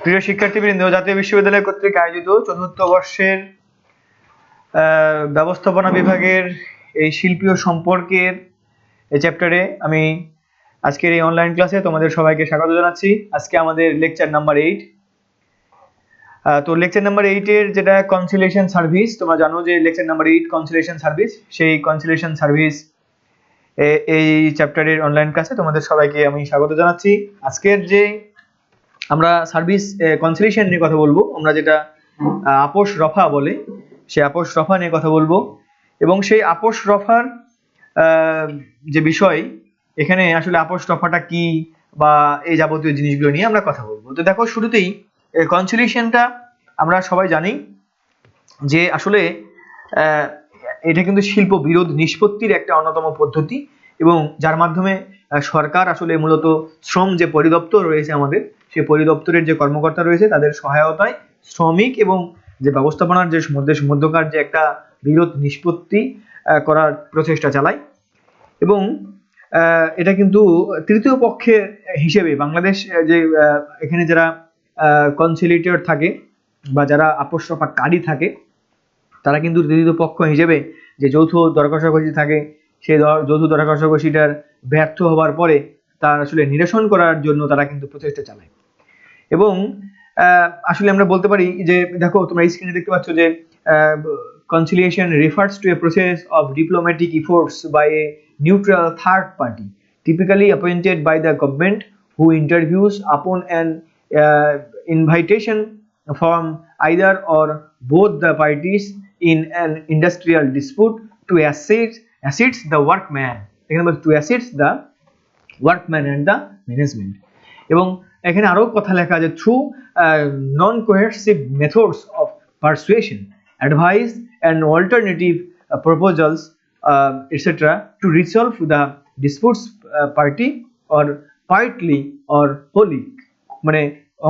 প্রিয় শিক্ষার্থীবৃন্দ, জাতীয় বিশ্ববিদ্যালয় কর্তৃক আয়োজিত চতুর্থ বর্ষের ব্যবস্থাপনা বিভাগের এই শিল্পী ও সম্পর্কের এই চ্যাপ্টারে আমি আজকের এই অনলাইন ক্লাসে তোমাদের সবাইকে স্বাগত জানাচ্ছি। আজকে আমাদের লেকচার নাম্বার 8। তো লেকচার নাম্বার 8 এর যেটা কনসিলেশন সার্ভিস, তোমরা জানো যে লেকচার নাম্বার 8 কনসিলেশন সার্ভিস, সেই কনসিলেশন সার্ভিস এই চ্যাপ্টারের অনলাইন ক্লাসে তোমাদের সবাইকে আমি স্বাগত জানাচ্ছি। আজকের যে আমরা সার্ভিস কনসিলেশন নিয়ে কথা বলবো, আমরা যেটা আপোষ রফা বলে, সেই আপোষ রফা নিয়ে কথা বলবো এবং সেই আপোষ রফার যে বিষয়, এখানে আসলে আপোষ রফাটা কি বা এই যাবতীয় জিনিসগুলো নিয়ে আমরা কথা বলবো। তো দেখো, শুরুতেই কনসিলেশনটা আমরা সবাই জানি যে আসলে এটা কিন্তু শিল্প বিরোধ নিষ্পত্তির একটা অন্যতম পদ্ধতি এবং যার মাধ্যমে সরকার আসলে মূলত শ্রম যে পরিদপ্তর রয়েছে আমাদের, সেই পরিদপ্তরের যে কর্মকর্তা রয়েছে তাদের সহায়তায় শ্রমিক এবং যে ব্যবস্থাপনার যে মধ্যকার যে একটা বিরোধ নিষ্পত্তি করার প্রচেষ্টা চালায়। এবং এটা কিন্তু তৃতীয় পক্ষের হিসেবে বাংলাদেশ যে এখানে যারা কনসিলিয়েটর থাকে বা যারা আপোষ রফাকারী থাকে, তারা কিন্তু তৃতীয় পক্ষ হিসেবে যে যৌথ দর কষাকষি থাকে, সেই যৌথ দর কষাকষিটার ব্যর্থ হবার পরে তার আসলে নিরসন করার জন্য তারা কিন্তু প্রচেষ্টা চালায়। এবং আসলে আমরা বলতে পারি যে, দেখো তোমরা স্ক্রিনে দেখতে পাচ্ছ যে conciliation refers to a process of diplomatic efforts by a neutral third party, typically appointed by the government, who interviews upon an invitation from either or both the parties in an industrial dispute to assist the workman, to assist the workman and the management. এবং এখানে আরো কথা লেখা আছে, through non cohesive methods of persuasion, advice and alternative proposals etc. to resolve the disputes party or partly or wholly, মানে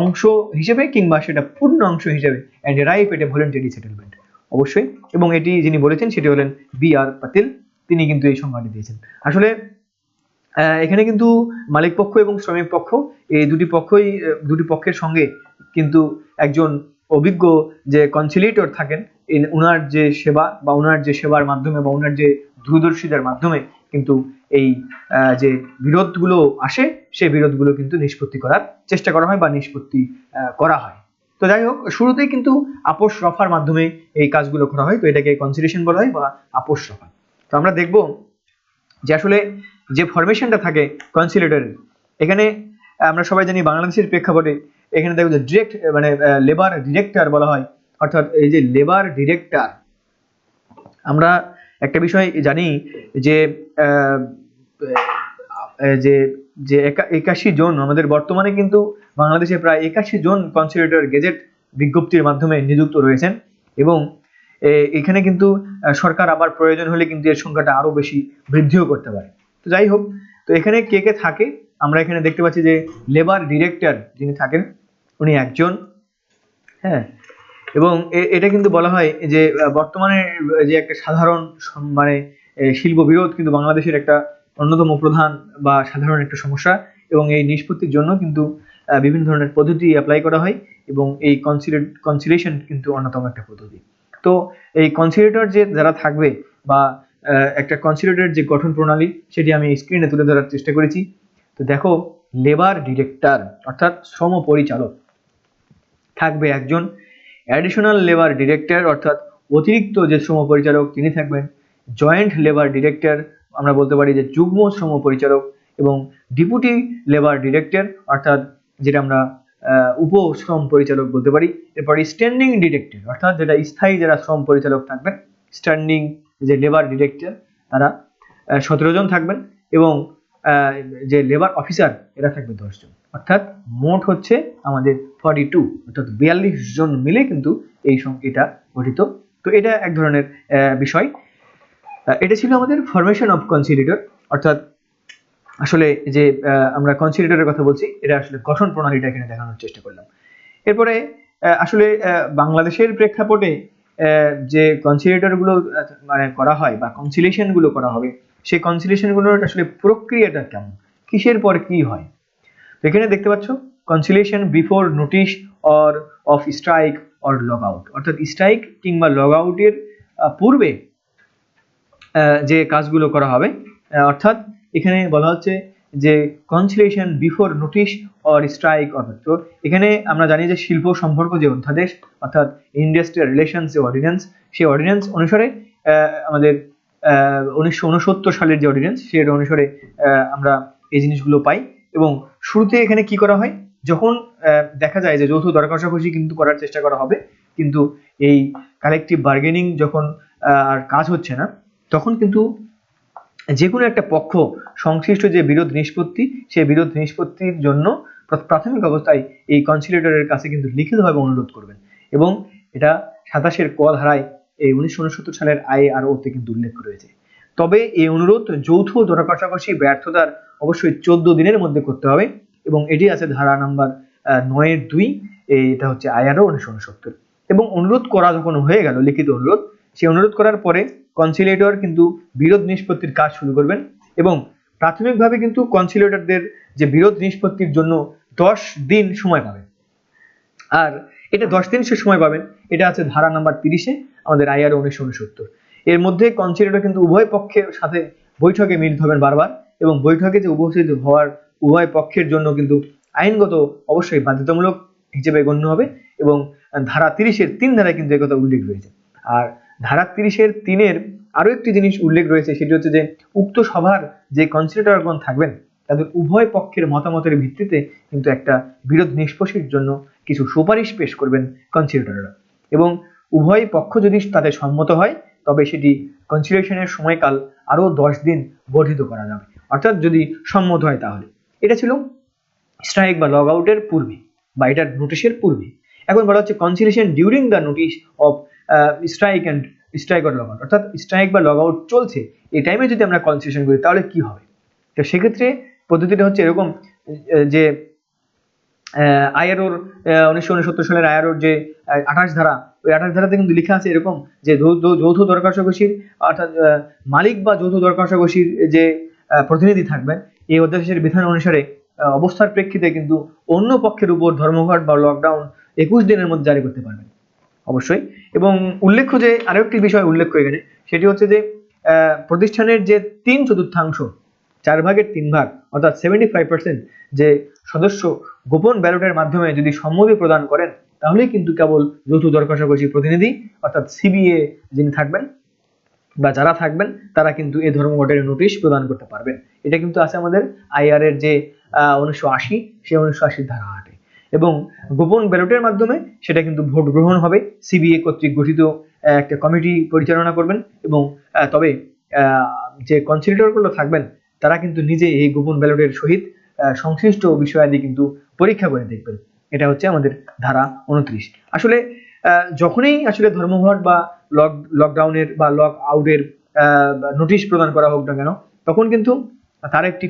অংশ হিসেবে কিংবা সেটা পূর্ণ অংশ হিসেবে, and arrive at a voluntary settlement অবশ্যই। এবং এটি যিনি বলেছেন সেটি হলেন B.R. পাতিল, তিনি কিন্তু এই সংজ্ঞাটি দিয়েছেন। আসলে এখানে কিন্তু মালিক পক্ষ এবং শ্রমিক পক্ষ এই দুটি পক্ষের সঙ্গে কিন্তু একজন অভিজ্ঞ যে কনসিলিয়েটর থাকেন, উনার যে সেবা বা উনার যে সেবার মাধ্যমে বা উনার যে দূরদর্শিতার মাধ্যমে কিন্তু এই যে বিরোধগুলো আসে, সেই বিরোধগুলো কিন্তু নিষ্পত্তি করার চেষ্টা করা হয় বা নিষ্পত্তি করা হয়। তো যাই হোক, শুরুতেই কিন্তু আপোষ রফার মাধ্যমে এই কাজগুলো করা হয়, তো এটাকে কনসিলিয়েশন বলা হয় বা আপোষ রফা। তো আমরা দেখব যে আসলে যে ফরমেশনটা থাকে কনসিলিয়েটরের, এখানে আমরা সবাই জানি বাংলাদেশের প্রেক্ষাপটে এখানে দেখো যে ডিরেক্ট মানে লেবার ডিরেক্টর বলা হয়, অর্থাৎ এই যে লেবার ডিরেক্টর, আমরা একটা বিষয় জানি যে যে 81 জন আমাদের বর্তমানে কিন্তু বাংলাদেশে প্রায় 81 জন কনসিলিয়েটর গেজেট বিজ্ঞপ্তির মাধ্যমে নিযুক্ত রয়েছেন এবং এখানে কিন্তু সরকার আবার প্রয়োজন হলে কিন্তু এর সংখ্যাটা আরো বেশি বৃদ্ধিও করতে পারে। তো যাই হোক, তো এখানে কে কে থাকে আমরা এখানে দেখতে পাচ্ছি যে লেবার ডিরেক্টর যিনি থাকেন উনি একজন, হ্যাঁ। এবং এটা কিন্তু বলা হয় যে বর্তমানে যে একটা সাধারণ মানে শিল্প বিরোধ কিন্তু বাংলাদেশের একটা অন্যতম প্রধান বা সাধারণ একটা সমস্যা, এবং এই নিষ্পত্তির জন্য কিন্তু বিভিন্ন ধরনের পদ্ধতি অ্যাপ্লাই করা হয় এবং এই কনসিলিয়েশন কিন্তু অন্যতম একটা পদ্ধতি। তো এই কনসিলিয়েটর যে যারা থাকবে বা একটা কনসিলিয়েটরের যে গঠন প্রণালী, সেটি আমি স্ক্রিনে তুলে ধরার চেষ্টা করেছি। তো দেখো, লেবার ডিরেক্টর অর্থাৎ শ্রম পরিচালক থাকবে একজন, অ্যাডিশনাল লেবার ডিরেক্টর অর্থাৎ অতিরিক্ত যে শ্রম পরিচালক তিনি থাকবেন, জয়েন্ট লেবার ডিরেক্টর আমরা বলতে পারি যে যুগ্ম শ্রম পরিচালক, এবং ডেপুটি লেবার ডিরেক্টর অর্থাৎ যেটা আমরা উপ শ্রম পরিচালক বলতে পারি। এরপর স্ট্যান্ডিং ডিরেক্টর অর্থাৎ যেটা স্থায়ী যারা শ্রম পরিচালক থাকবেন, স্ট্যান্ডিং যে লেবার ডিরেক্টর তারা 17 জন থাকবেন, এবং যে লেবার অফিসার এরা থাকবে 10 জন, অর্থাৎ মোট হচ্ছে আমাদের 42, অর্থাৎ 42 জন মিলে কিন্তু এই সংখ্যাটা গঠিত। তো এটা এক ধরনের বিষয়। এটা ছিল আমাদের ফরমেশন অফ কনসিলিয়েটর, অর্থাৎ আসলে যে আমরা কনসিলিয়েটরের কথা বলছি এটা আসলে গঠন প্রণালীটা এখানে দেখানোর চেষ্টা করলাম। এরপরে আসলে বাংলাদেশের প্রেক্ষাপটে যে কনসিলিয়েটর গুলো মানে করা হয় বা কনসিলিয়েশন গুলো করা হবে, সেই কনসিলিয়েশন গুলোর আসলে প্রক্রিয়াটা কেমন, কিসের পর কি হয়। তো এখানে দেখতে পাচ্ছ conciliation before notice or of strike or log out, অর্থাৎ স্ট্রাইক কিংবা লগ আউটের পূর্বে যে কাজগুলো করা হবে, অর্থাৎ এখানে বলা হচ্ছে যে conciliation before notice or strike or. তো এখানে আমরা জানি যে শিল্প সম্পর্ক যে অধ্যাদেশ অর্থাৎ ইন্ডাস্ট্রিয়াল রিলেশনস যে অর্ডিন্যান্স, সেই অর্ডিন্যান্স অনুসারে আমাদের 1969 সালের যে অর্ডিন্যান্স সেই অনুসারে আমরা এই জিনিসগুলো পাই। এবং শুরুতে এখানে কি করা হয়, যখন দেখা যায় যে যৌথ দর কষাকষি কিন্তু করার চেষ্টা করা হবে, কিন্তু এই কালেকটিভ বার্গেনিং যখন আর কাজ হচ্ছে না, তখন কিন্তু যে কোনো একটা পক্ষ সংশ্লিষ্ট যে বিরোধ নিষ্পত্তি, সেই বিরোধ নিষ্পত্তির জন্য প্রাথমিক অবস্থায় এই কনসিলিয়েটরের কাছে কিন্তু লিখিতভাবে অনুরোধ করবেন। এবং এটা 27 ক ধারায় এই 1969 সালের IRO-তে কিন্তু উল্লেখ রয়েছে। তবে এই অনুরোধ যৌথ দর কষাকষি ব্যর্থতার অবশ্যই 14 দিনের মধ্যে করতে হবে, এবং এটি আছে ধারা নাম্বার 9-2, এটা হচ্ছে IRO 1969। এবং অনুরোধ করা যখন হয়ে গেল, লিখিত অনুরোধ, সেই অনুরোধ করার পরে কনসিলিয়েটর কিন্তু বিরোধ নিষ্পত্তির কাজ শুরু করবেন। এবং প্রাথমিকভাবে কিন্তু কনসিলিয়েটরদের যে বিরোধ নিষ্পত্তির জন্য 10 দিন সময় পাবেন। আর এটা 10 দিন সে সময় পাবেন, এটা আছে ধারা নাম্বার 30-এ আমাদের IRO 1969। এর মধ্যে কনসিলিয়েটর কিন্তু উভয় পক্ষের সাথে বৈঠকে মিলিত হবেন বারবার, এবং বৈঠকে যে উপস্থিত হওয়ার উভয় পক্ষের জন্য কিন্তু আইনগত অবশ্যই বাধ্যতামূলক হিসেবে গণ্য হবে। এবং ধারা 30-এর 3 ধারায় কিন্তু একথা উল্লেখ রয়েছে। আর ধারা 30-এর 3-এর আরো একটি জিনিস উল্লেখ রয়েছে, সেটি হচ্ছে যে উক্ত সভার যে কনসিলিয়েটরগণ থাকবেন তাদের উভয় পক্ষের মতামতের ভিত্তিতে কিন্তু একটা বিরোধ নিষ্পত্তির জন্য কিছু সুপারিশ পেশ করবেন কনসিলিয়েটররা। এবং উভয় পক্ষ যদি তাতে সম্মত হয়, তবে সেটি কনসিলিয়েশনের সময়কাল আরো 10 দিন বর্ধিত করা যাবে, অর্থাৎ যদি সম্মত হয় তাহলে। এটা ছিল স্ট্রাইক বা লগ আউটের পূর্বে বা এটার নোটিশের পূর্বে। এখন বলা হচ্ছে conciliation during the notice of strike and strike or log out, অর্থাৎ স্ট্রাইক বা লগ আউট চলছে এই টাইমে যদি আমরা কনসিলিয়েশন করি তাহলে কি হবে। তো সেক্ষেত্রে পদ্ধতিটা হচ্ছে এরকম যে IRO-র 1969 সালের IRO-র যে 28 ধারা, ওই 28 ধারাতে কিন্তু লেখা আছে এরকম যে যৌথ দর কষাকষির অর্থাৎ মালিক বা যৌথ দর কষাকষির যে প্রতিনিধি থাকবেন, এই অধ্যাদেশের বিধান অনুসারে অবস্থার প্রেক্ষিতে কিন্তু অন্য পক্ষের উপর ধর্মঘট বা লকডাউন 21 দিনের মধ্যে জারি করতে পারবেন অবশ্যই। এবং উল্লেখ্য যে আরো একটি বিষয় উল্লেখ্য এখানে, সেটি হচ্ছে যে প্রতিষ্ঠানের যে 3/4 4 ভাগের 3 ভাগ অর্থাৎ 75% যে সদস্য গোপন ব্যালটের মাধ্যমে যদি সম্মতি প্রদান করেন, তাহলেই কিন্তু কেবল যৌথ দর কষাকষি প্রতিনিধি অর্থাৎ CBA যিনি থাকবেন বা যারা থাকবেন তারা কিন্তু এই ধর্মঘটের নোটিশ প্রদান করতে পারবেন। এটা কিন্তু আছে আমাদের IR এর যে 1980, সেই 1980 ধারা 8-এ। এবং গোপন ব্যালটের মাধ্যমে সেটা কিন্তু ভোট গ্রহণ হবে, CBA কর্তৃক গঠিত একটা কমিটি পরিচালনা করবেন। এবং তবে যে কনসিলিয়েটরগুলো থাকবেন তারা কিন্তু নিজে এই গোপন ব্যালটের সহিত সংশ্লিষ্ট বিষয়াদি কিন্তু পরীক্ষা করে দেখবেন। এটা হচ্ছে আমাদের ধারা 29। আসলে যখনই আসলে ধর্মঘট বা লকডাউনের বা লক আউটের নোটিশ প্রদান করা হোক না কেন, তখন কিন্তু তার একটি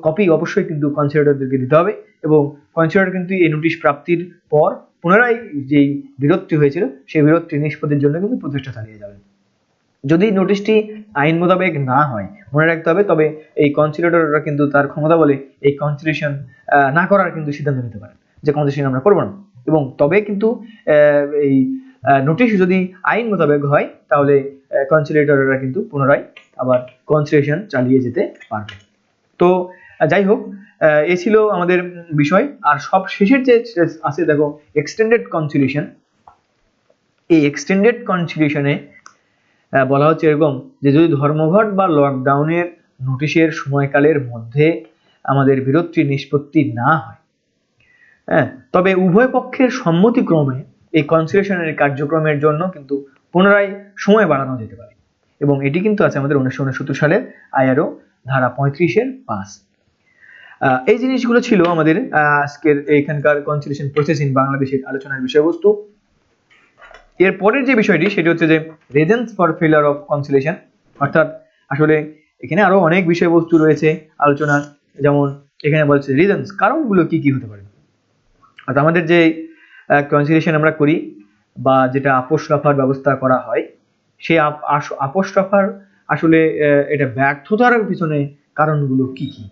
কপি অবশ্যই কিন্তু কনসিলিয়েটরদেরকে দিতে হবে। এবং কনসিলিয়েটর কিন্তু এই নোটিশ প্রাপ্তির পর পুনরায় যেই বিরোধটি হয়েছিল সেই বিরোধটি নিষ্পত্তির জন্য কিন্তু প্রচেষ্টা চালিয়ে যাবেন। যদি নোটিশটি আইন মোতাবেক না হয়, মনে রাখতে হবে, তবে এই কনসিলিয়েটররা কিন্তু তার ক্ষমতা বলে এই কনসিলিয়েশন না করার কিন্তু সিদ্ধান্ত নিতে পারেন যে কনসিলিয়েশন আমরা করব না। এবং তবে কিন্তু এই নোটিশ যদি আইন মোতাবেক হয়, তাহলে কনসিলিয়েটররা কিন্তু পুনরায় আবার কনসিলিয়েশন চালিয়ে যেতে পারবে। তো যাই হোক, এ ছিল আমাদের বিষয়। আর সব শেষের যে আছে দেখো এক্সটেন্ডেড কনসিলিয়েশন, এই এক্সটেন্ডেড কনসিলিয়েশনে বলা হচ্ছে এরকম যে যদি ধর্মঘট বা লকডাউনের নোটিশের সময়কালের মধ্যে আমাদের বিরোধটি নিষ্পত্তি না হয়, তবে উভয় পক্ষের সম্মতিক্রমে এই কনসিলিয়েশনের কার্যক্রমের জন্য কিন্তু পুনরায় সময় বাড়ানো যেতে পারে। এবং এটি কিন্তু আছে আমাদের 1969 সালের IRO ধারা 35-এর 5। এই জিনিসগুলো ছিল আমাদের আজকের এখানকার কনসিলিয়েশন প্রসেস ইন বাংলাদেশের আলোচনার বিষয়বস্তু। এর পরের যে বিষয়টি সেটি হচ্ছে যে reasons for failure of conciliation, অর্থাৎ আসলে এখানে আরো অনেক বিষয়বস্তু রয়েছে আলোচনার, যেমন এখানে বলছে রিজনস, কারণগুলো কি কি হতে পারে। অর্থাৎ আমাদের যে কনসিলিয়েশন আমরা করি বা যেটা আপোষ রফার ব্যবস্থা করা হয়, সেই আপোষ রফার আসলে এটা ব্যর্থতার পিছনে কারণগুলো কি কি।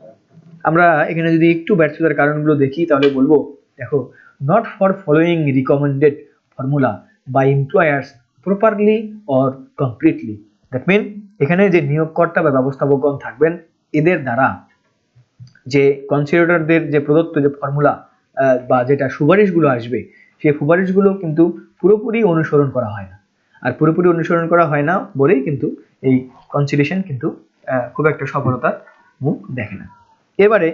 আমরা এখানে যদি একটু ব্যর্থতার কারণগুলো দেখি তাহলে বলবো, দেখো not for following recommended formula by employers properly or completely. That mean এখানে যে নিয়োগকর্তা বা ব্যবস্থাপকগণ থাকবেন, এদের দ্বারা যে কনসিলিয়েটরদের যে প্রদত্ত যে ফর্মুলা বা যেটা সুপারিশগুলো আসবে, সেই সুপারিশগুলো কিন্তু পুরোপুরি অনুসরণ করা হয় না। আর পুরোপুরি অনুসরণ করা হয় না বলেই কিন্তু এই কনসিলিয়েশন কিন্তু খুব একটা সফলতার মুখ দেখে না। এবারে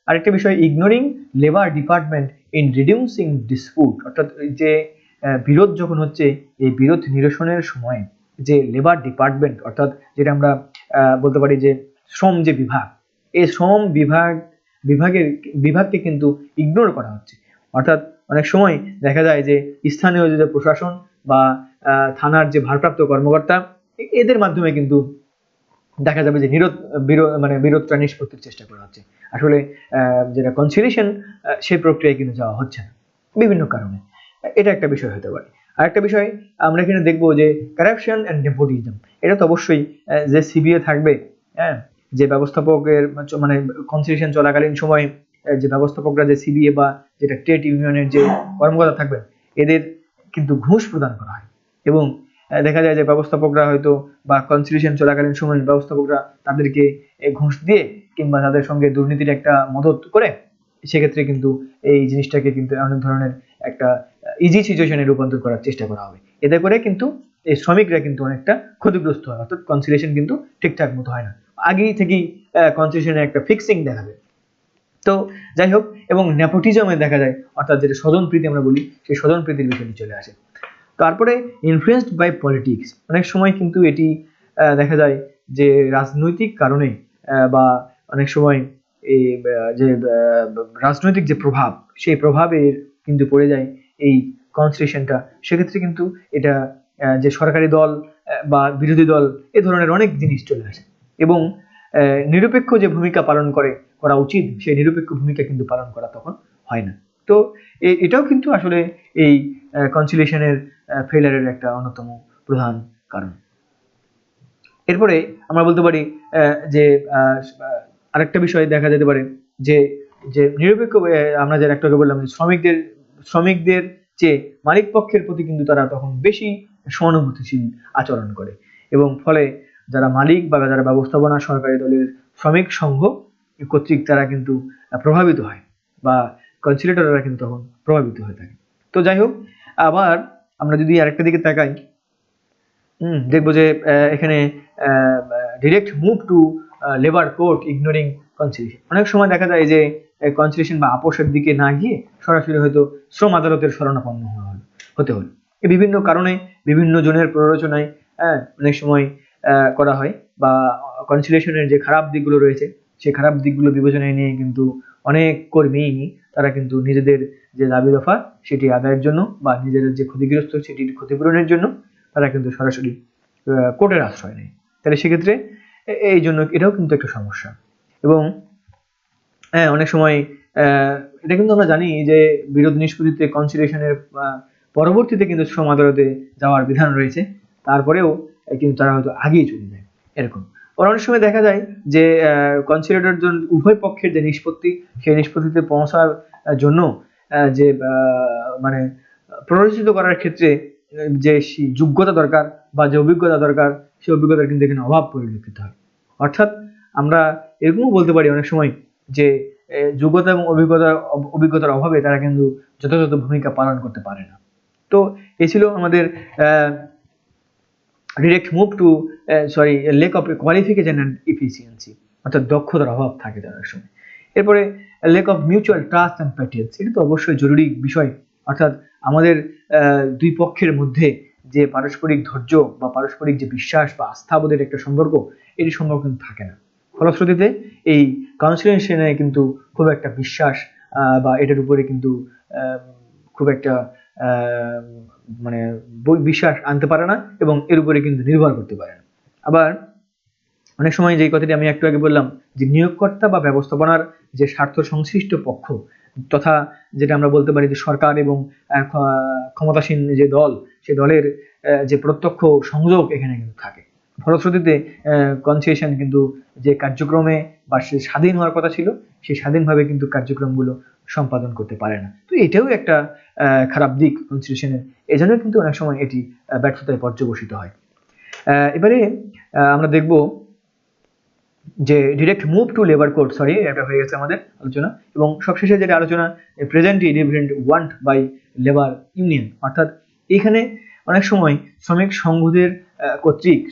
আরেকটা বিষয়, ignoring labour department in reducing dispute, অর্থাৎ যে বিরোধ যখন হচ্ছে, এই বিরোধ নিরসনের সময় যে লেবার ডিপার্টমেন্ট, অর্থাৎ যেটা আমরা বলতে পারি যে শ্রম যে বিভাগ, এই শ্রম বিভাগকে কিন্তু ইগনোর করা হচ্ছে। অর্থাৎ অনেক সময় দেখা যায় যে স্থানীয় যে প্রশাসন বা থানার যে ভারপ্রাপ্ত কর্মকর্তা, এদের মাধ্যমে কিন্তু দেখা যাবে যে বিরোধটা নিষ্পত্তির চেষ্টা করা হচ্ছে। আসলে যেটা কনসিলিয়েশন, সেই প্রক্রিয়ায় কিন্তু যাওয়া হচ্ছে না বিভিন্ন কারণে। এটা একটা বিষয় হতে পারে। আরেকটা বিষয় আমরা এখানে দেখবো যে কারাপশন অ্যান্ড নেপোটিজম। এটা তো অবশ্যই যে সিবিএ থাকবে, হ্যাঁ, যে ব্যবস্থাপকের মানে কনসিলিয়েশন চলাকালীন সময় যে ব্যবস্থাপকরা যে সিবিএ বা যেটা ট্রেড ইউনিয়নের যে কর্মকর্তা থাকবেন, এদের কিন্তু ঘুষ প্রদান করা হয়। এবং দেখা যায় যে ব্যবস্থাপকরা হয়তো বা কনসিলিয়েশন চলাকালীন সময় ব্যবস্থাপকরা তাদেরকে ঘুষ দিয়ে কিংবা তাদের সঙ্গে দুর্নীতির একটা মদত করে, সেক্ষেত্রে কিন্তু এই জিনিসটাকে কিন্তু অনেক ধরনের একটা ইজি সিচুয়েশনে রূপান্তর করার চেষ্টা করা হবে। এতে করে কিন্তু এই শ্রমিকরা কিন্তু অনেকটা ক্ষতিগ্রস্ত হয়, অর্থাৎ কনসিলিয়েশন কিন্তু ঠিকঠাক মতো হয় না, আগেই থেকেই কনসিলিয়েশনের একটা ফিক্সিং দেখাবে। তো যাই হোক, এবং নেপোটিজমে দেখা যায়, অর্থাৎ যেটা স্বজনপ্রীতি আমরা বলি, সেই স্বজনপ্রীতির বিষয়টি চলে আসে। তারপরে ইনফ্লুয়েন্সড বাই পলিটিক্স, অনেক সময় কিন্তু এটি দেখা যায় যে রাজনৈতিক কারণে বা অনেক সময় এই যে রাজনৈতিক যে প্রভাব, সেই প্রভাবের কিন্তু পড়ে যায় এই কনসিলিয়েশনটা। সেক্ষেত্রে কিন্তু এটা যে সরকারি দল বা বিরোধী দল, এ ধরনের অনেক জিনিস চলে আসে। এবং নিরপেক্ষ যে ভূমিকা পালন করা উচিত, সেই নিরপেক্ষ ভূমিকা কিন্তু পালন করা তখন হয় না। তো এটাও কিন্তু আসলে এই কনসিলিয়েশনের ফেলারের একটা অন্যতম প্রধান কারণ। এরপরে আমরা বলতে পারি যে আরেকটা বিষয় দেখা যেতে পারে যে যে নিরপেক্ষ, আমরা যারা একটু আগে বললাম যে শ্রমিকদের চেয়ে মালিক পক্ষের প্রতি কিন্তু তারা তখন বেশি সহানুভূতিশীল আচরণ করে, এবং ফলে যারা মালিক বা যারা ব্যবস্থাপনা সরকারি দলের শ্রমিক সংঘ কর্তৃক তারা কিন্তু প্রভাবিত হয়, বা কনসিলিয়েটররা কিন্তু তখন প্রভাবিত হয়ে থাকে। তো যাই হোক, আবার আমরা যদি আরেকটা দিকে তাকাই, দেখবো যে এখানে direct move to labour court ignoring conciliation. অনেক সময় দেখা যায় যে কনসিলিয়েশন বা আপোষের দিকে না গিয়ে সরাসরি হয়তো শ্রম আদালতের শরণাপন্ন হতে হলো। এই বিভিন্ন কারণে বিভিন্ন জনের প্ররোচনায় অনেক সময় করা হয়, বা কনসিলিয়েশনের যে খারাপ দিকগুলো রয়েছে, সেই খারাপ দিকগুলো বিবেচনায় নিয়ে কিন্তু অনেক কর্মী তারা কিন্তু নিজেদের যে দাবি দফা সেটি আদায়ের জন্য বা নিজেদের যে ক্ষতিগ্রস্ত সেটির ক্ষতিপূরণের জন্য তারা কিন্তু সরাসরি কোর্টের আশ্রয় নেয়। তাহলে সেক্ষেত্রে এই জন্য এটাও কিন্তু একটা সমস্যা। এবং অনেক সময় এটা কিন্তু আমরা জানি যে বিরোধ নিষ্পত্তিতে কনসিলিয়েশনের পরবর্তীতে কিন্তু শ্রম আদালতে যাওয়ার বিধান রয়েছে, তারপরেও কিন্তু তারা হয়তো আগেই চলে যায় এরকম। অনেক সময় দেখা যায় যে কনসিলিয়েটর উভয় পক্ষের যে নিষ্পত্তি, সেই নিষ্পত্তিতে পৌঁছার জন্য যে মানে প্ররোচিত করার ক্ষেত্রে যে যোগ্যতা দরকার বা যে অভিজ্ঞতা দরকার, সেই অভিজ্ঞতার কিন্তু এখানে অভাব পরিলক্ষিত হয়। অর্থাৎ আমরা এরকমও বলতে পারি অনেক সময় যে যোগ্যতা এবং অভিজ্ঞতার অভাবে তারা কিন্তু যথাযথ ভূমিকা পালন করতে পারে না। তো এ ছিল আমাদের direct move to lack of qualification and efficiency, অর্থাৎ দক্ষতার অভাব থাকে অনেক সময়। এরপরে lack of mutual trust and patience, এটা তো অবশ্যই জরুরি বিষয়। অর্থাৎ আমাদের দুই পক্ষের মধ্যে যে পারস্পরিক ধৈর্য বা পারস্পরিক যে বিশ্বাস বা আস্থাবোধের একটা সম্পর্ক, এটি সম্পর্ক কিন্তু থাকে না। ফলশ্রুতিতে এই কনসিলিয়েশনে কিন্তু খুব একটা বিশ্বাস বা এটার উপরে কিন্তু খুব একটা মানে বিশ্বাস আনতে পারে না, এবং এর উপরে কিন্তু নির্ভর করতে পারে না। আবার অনেক সময় যে কথাটি আমি একটু আগে বললাম যে নিয়োগকর্তা বা ব্যবস্থাপনার যে স্বার্থ সংশ্লিষ্ট পক্ষ, তথা যেটা আমরা বলতে পারি যে সরকার এবং ক্ষমতাসীন যে দল, সে দলের যে প্রত্যক্ষ সংযোগ এখানে কিন্তু থাকে। ফলশ্রুতিতে কনসিলেশন কিন্তু যে কার্যক্রমে বা সে স্বাধীন হওয়ার কথা ছিল সেই স্বাধীনভাবে কিন্তু কার্যক্রমগুলো সম্পাদন করতে পারে না। তো এটাও একটা খারাপ দিক কনসিলেশনের, এজন্য কিন্তু অনেক সময় এটি ব্যর্থতায় পর্যবসিত হয়। এবারে আমরা দেখব যে direct move to labour code, sorry এটা হয়ে গেছে আমাদের আলোচনা, এবং সবশেষে যেটা আলোচনা presently different want by labour union, অর্থাৎ এখানে অনেক সময় শ্রমিক সংঘদের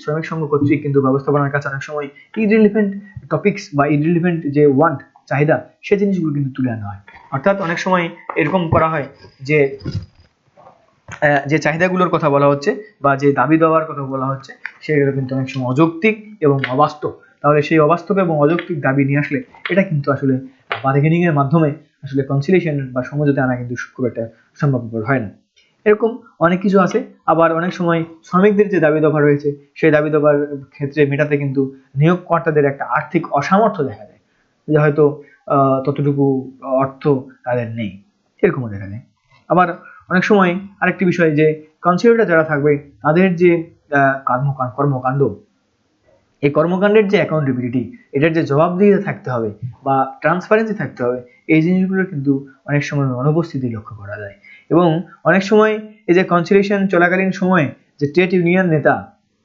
শ্রমিক সংঘ কর্তৃক কিন্তু ব্যবস্থাপনার কাছে অনেক সময় ইররিলেভেন্ট টপিকস বা ইররিলেভেন্ট যে ওয়ান্ট চাহিদা সে জিনিসগুলো কিন্তু তুলে আনা হয়। অর্থাৎ অনেক সময় এরকম করা হয় যে যে চাহিদাগুলোর কথা বলা হচ্ছে বা যে দাবি দেওয়ার কথা বলা হচ্ছে সেগুলো কিন্তু অনেক সময় অযৌক্তিক এবং অবাস্তব। তাহলে সেই অবাস্তব এবং অযৌক্তিক দাবি নিয়ে আসলে এটা কিন্তু আসলে বার্গেনিং এর মাধ্যমে আসলে কনসিলিয়েশন বা সমঝোতা আনা কিন্তু খুব একটা সম্ভবপর হয় না। এরকম অনেক কিছু আছে। আবার অনেক সময় শ্রমিকদের যে দাবি দাবা রয়েছে সেই দাবি দাবার ক্ষেত্রে মেটাতে কিন্তু নিয়োগকর্তাদের একটা আর্থিক অসামর্থ্য দেখা যায়, যে হয়তো ততটুকু অর্থ তাদের নেই, এরকমও দেখা যায়। আবার অনেক সময় আরেকটি বিষয় যে কনসিলিয়েটর যারা থাকবে তাদের যে কর্মকাণ্ড, এই কর্মকাণ্ডের যে অ্যাকাউন্টেবিলিটি, এটার যে জবাবদিহিতা থাকতে হবে বা ট্রান্সপারেন্সি থাকতে হবে, এই জিনিসগুলো কিন্তু অনেক সময় অনুপস্থিতি লক্ষ্য করা যায়। এবং অনেক সময় এই যে কনসিলিয়েশন চলাকালীন সময়ে যে ট্রেড ইউনিয়ন নেতা,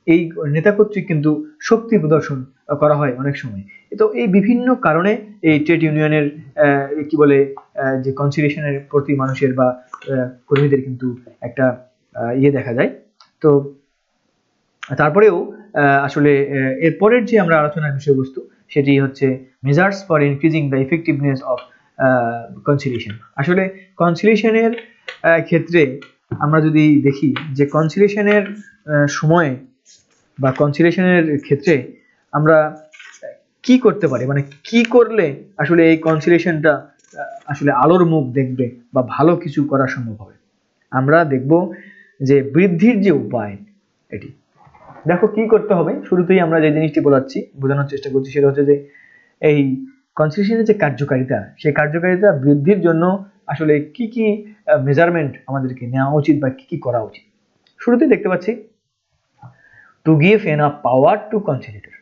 এই নেতা কর্তৃক কিন্তু শক্তি প্রদর্শন করা হয় অনেক সময়। তো এই বিভিন্ন কারণে এই ট্রেড ইউনিয়নের কি বলে যে কনসিলিয়েশনের প্রতি মানুষের বা কর্মীদের কিন্তু একটা দেখা যায়। তো তারপরেও আসলে এরপরের যে আমরা আলোচনার বিষয়বস্তু সেটি হচ্ছে measures for increasing the effectiveness of conciliation. আসলে কনসিলিয়েশনের ক্ষেত্রে আমরা যদি দেখি যে কনসিলিয়েশনের সময়ে বা কনসিলিয়েশনের ক্ষেত্রে আমরা কি করতে পারি, মানে কি করলে আসলে এই কনসিলিয়েশনটা আসলে আলোর মুখ দেখবে বা ভালো কিছু করা সম্ভব হবে। আমরা দেখব যে বৃদ্ধির যে উপায়, এটি দেখো কি করতে হবে। শুরুতেই আমরা যে জিনিসটি বোঝানোর চেষ্টা করছি সেটা হচ্ছে যে এই কনসিলিয়েশনের যে কার্যকারিতা, সেই কার্যকারিতা বৃদ্ধির জন্য আসলে কি কি মেজারমেন্ট আমাদেরকে নেওয়া উচিত বা কি কি করা উচিত। শুরুতেই দেখতে পাচ্ছি to give enough power to conciliator,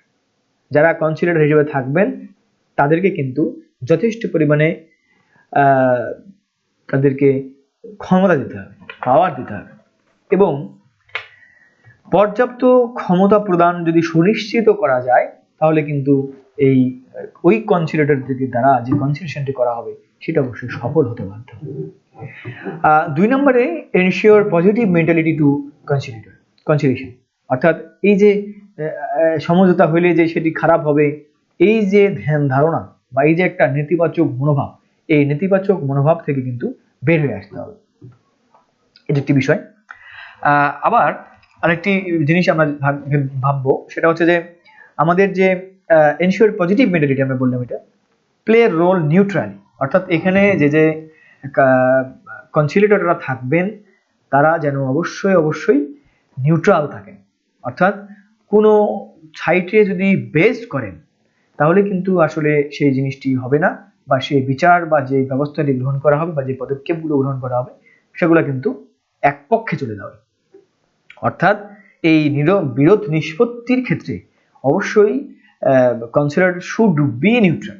যারা কনসিলিয়েটর হিসেবে থাকবেন তাদেরকে কিন্তু যথেষ্ট পরিমাণে তাদেরকে ক্ষমতা দিতে হবে, পাওয়ার দিতে হবে, এবং পর্যাপ্ত ক্ষমতা প্রদান যদি সুনিশ্চিত করা যায় তাহলে কিন্তু ওই কনসিলিয়েটরদের দ্বারা যে কনসিলিয়েশনটি করা হবে সেটা অবশ্যই সফল হতে বাধ্য। 2 নম্বরে ensure positive mentality to conciliation, অর্থাৎ এই যে সমঝোতা হইলে যে সেটি খারাপ হবে, এই যে ধ্যান ধারণা বা এই যে একটা নেতিবাচক মনোভাব, এই নেতিবাচক মনোভাব থেকে কিন্তু বের হয়ে আসতে হবে, এটা একটি বিষয়। আবার আরেকটি জিনিস আমরা ভাববো সেটা হচ্ছে যে আমাদের যে এনশিওর পজিটিভ মেন্টালিটি আমরা বললাম, এটা প্লে রোল নিউট্রালি, অর্থাৎ এখানে যে কনসিলিয়েটররা থাকবেন তারা যেন অবশ্যই নিউট্রাল থাকেন, অর্থাৎ কোনো সাইটে যদি বেস করেন তাহলে কিন্তু আসলে সেই জিনিসটি হবে না, বা সেই বিচার বা যে ব্যবস্থাটি গ্রহণ করা হবে বা যে পদক্ষেপগুলো গ্রহণ করা হবে সেগুলো কিন্তু এক পক্ষে চলে যাবে। অর্থাৎ এই বিরোধ নিষ্পত্তির ক্ষেত্রে অবশ্যই কনসিলিয়েটর শুড বি নিউট্রাল,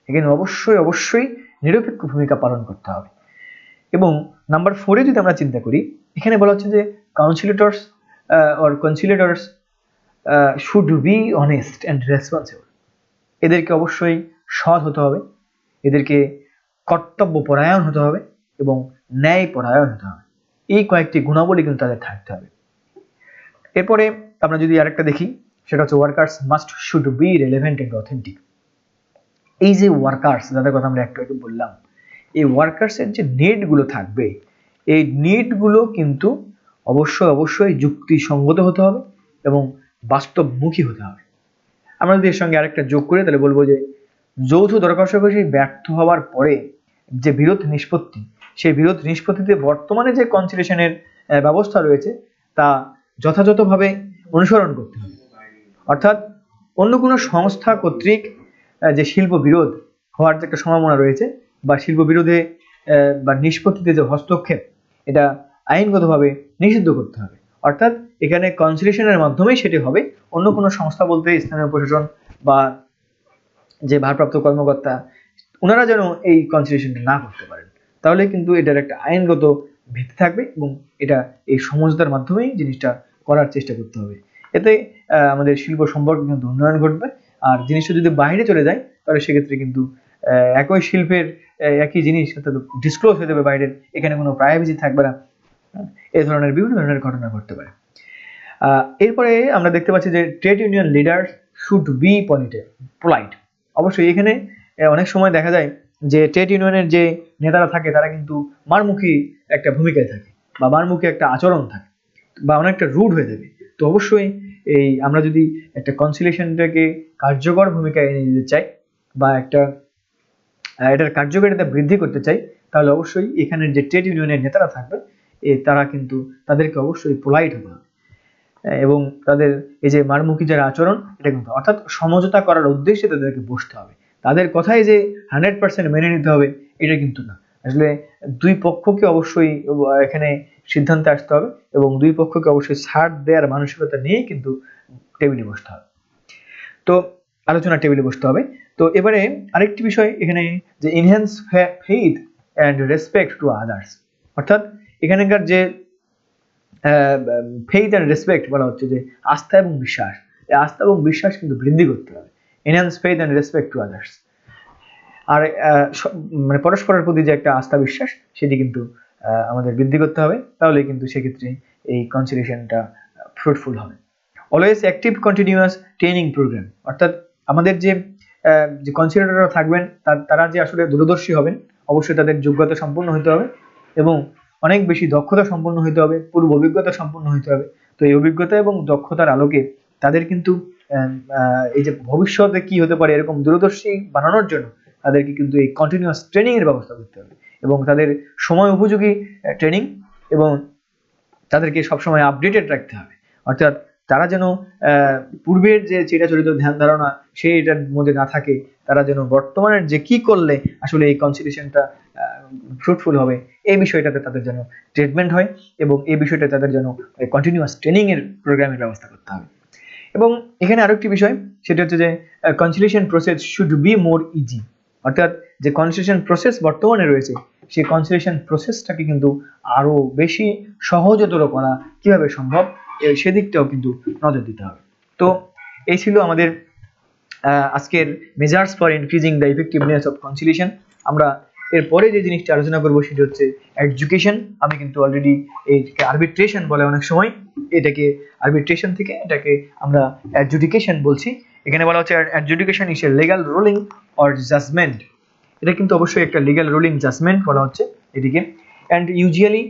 এখানে অবশ্যই নিরপেক্ষ ভূমিকা পালন করতে হবে। এবং নাম্বার 4 যদি আমরা চিন্তা করি, এখানে বলা হচ্ছে যে conciliators should be honest and responsible, এদেরকে অবশ্যই সৎ হতে হবে, এদেরকে কর্তব্য পরায়ণ হতে হবে এবং ন্যায় পরায়ণ হতে হবে, এই কয়েকটি গুণাবলী কিন্তু তাদের থাকতে হবে। এরপরে আমরা যদি আরেকটা দেখি সেটা হচ্ছে workers must should be relevant and authentic. এই যে ওয়ার্কার্স যাদের কথা আমরা একটু বললাম, এই ওয়ার্কার্সের যে নিডগুলো থাকবে এই নিডগুলো কিন্তু অবশ্যই যুক্তিসঙ্গত হতে হবে এবং বাস্তবমুখী হতে হবে। আমরা যদি এর সঙ্গে আরেকটা যোগ করি তাহলে বলবো যে যৌথ দর কষাকষি ব্যর্থ হওয়ার পরে যে বিরোধ নিষ্পত্তি, সেই বিরোধ নিষ্পত্তিতে বর্তমানে যে কনসিলিয়েশনের ব্যবস্থা রয়েছে তা যথাযথভাবে অনুসরণ করতে হবে। অর্থাৎ অন্য কোনো সংস্থা কর্তৃক যে শিল্প বিরোধ হওয়ার যে একটা সম্ভাবনা রয়েছে বা শিল্প বিরোধে বা নিষ্পত্তিতে যে হস্তক্ষেপ, এটা আইনগতভাবে নিষিদ্ধ করতে হবে। অর্থাৎ এখানে কনসিলিয়েশনের মাধ্যমেই সেটি হবে, অন্য কোনো সংস্থা বলতে স্থানীয় প্রশাসন বা যে ভারপ্রাপ্ত কর্মকর্তা ওনারা যেন এই কনসিলিয়েশনটা না করতে পারেন। তাহলে কিন্তু এটার একটা আইনগত ভিত্তি থাকবে এবং এটা এই সমঝোতার মাধ্যমেই জিনিসটা করার চেষ্টা করতে হবে। এতে আমাদের শিল্প সম্পর্কে কিন্তু উন্নয়ন ঘটবে। আর জিনিসটা যদি বাইরে চলে যায় তাহলে সেক্ষেত্রে কিন্তু একই শিল্পের একই জিনিস অর্থাৎ ডিসক্লোজ হয়ে যাবে বাইরের, এখানে কোনো প্রাইভেসি থাকবে না, এই ধরনের বিভিন্ন ধরনের ঘটনা ঘটতে পারে। এরপরে আমরা দেখতে পাচ্ছি যে trade union leader should be polite. অবশ্যই এখানে অনেক সময় দেখা যায় যে ট্রেড ইউনিয়নের যে নেতারা থাকে তারা কিন্তু মারমুখী একটা ভূমিকায় থাকে বা মারমুখী একটা আচরণ থাকে বা অনেকটা রুড হয়ে থাকে। তো অবশ্যই এই আমরা যদি একটা কনসিলিয়েশনটাকে কার্যকর ভূমিকায় এনে দিতে চাই বা এটার কার্যকারিতা বৃদ্ধি করতে চাই, তাহলে অবশ্যই এখানের যে ট্রেড ইউনিয়নের নেতারা থাকবে তারা কিন্তু তাদেরকে অবশ্যই পোলাইট হতে হবে এবং তাদের এই যে মারমুখী যারা আচরণ এটা কিন্তু অর্থাৎ সমঝোতা করার উদ্দেশ্যে তাদেরকে বসতে হবে। তাদের কথাই যে 100% মেনে নিতে হবে এটা কিন্তু না। আসলে দুই পক্ষকে অবশ্যই এখানে সিদ্ধান্তে আসতে হবে এবং দুই পক্ষকে অবশ্যই ছাড় দেওয়ার মানসিকতা নিয়েই কিন্তু টেবিলে বসতে হবে, তো আলোচনা টেবিলে বসতে হবে। তো এবারে আরেকটি বিষয় এখানে যে enhance faith and respect to others, অর্থাৎ এখানকার যে ফেইথ অ্যান্ড রেসপেক্ট বলা হচ্ছে যে আস্থা এবং বিশ্বাস, এই আস্থা এবং বিশ্বাস কিন্তু বৃদ্ধি করতে হবে। Enhance faith and respect to others, আর মানে পরস্পরের প্রতি যে একটা আস্থা বিশ্বাস সেটি কিন্তু আমাদের বৃদ্ধি করতে হবে, তাহলে কিন্তু সেক্ষেত্রে এই কনসিলিয়েশনটা ফ্রুটফুল হবে। Always active continuous training programme, অর্থাৎ আমাদের যে কনসিলিয়েটররা থাকবেন তারা যে আসলে দূরদর্শী হবেন, অবশ্যই তাদের যোগ্যতা সম্পন্ন হতে হবে এবং অনেক বেশি দক্ষতা সম্পন্ন হতে হবে, পূর্ব অভিজ্ঞতা সম্পন্ন হতে হবে। তো এই অভিজ্ঞতা এবং দক্ষতার আলোকে তাদের কিন্তু এই যে ভবিষ্যতে কি হতে পারে এরকম দূরদর্শী বানানোর জন্য তাদেরকে কিন্তু এই কন্টিনিউয়াস ট্রেনিং এর ব্যবস্থা করতে হবে এবং তাদের সময় উপযোগী ট্রেনিং এবং তাদেরকে সবসময় আপডেটেড রাখতে হবে। অর্থাৎ তারা যেন পূর্বের যে চিরাচরিত ধ্যান ধারণা সেইটার মধ্যে না থাকে, তারা যেন বর্তমানের যে কি করলে আসলে এই কনসিলিয়েশনটা ফ্রুটফুল হবে এই বিষয়টাতে তাদের যেন ট্রিটমেন্ট হয় এবং এই বিষয়টা তাদের যেন কন্টিনিউয়াস ট্রেনিং এর প্রোগ্রামের ব্যবস্থা করতে হবে। এবং এখানে আরেকটি বিষয় সেটা হচ্ছে যে conciliation process should be more easy, অর্থাৎ যে কনসিলিয়েশন প্রসেস বর্তমানে রয়েছে সেই কনসিলিয়েশন প্রসেসটাকে কিন্তু আরো বেশি সহজতর করা কিভাবে সম্ভব সেদিকটাও কিন্তু নজর দিতে হবে। তো এই ছিল আমাদের আজকের measures for increasing the effectiveness of conciliation. আমরা এরপরে যে জিনিসটা আলোচনা করবো সেটা হচ্ছে এডুকেশন। আমি কিন্তু অলরেডি এইটাকে আরবিট্রেশন বলে অনেক সময়, এটাকে আরবিট্রেশন থেকে এটাকে আমরা অ্যাডজুডিকেশন বলছি। এখানে বলা হচ্ছে adjudication is a legal ruling or judgement, এটা কিন্তু অবশ্যই একটা লিগ্যাল রুলিং জাজমেন্ট বলা হচ্ছে এদিকে, অ্যান্ড ইউজুয়ালি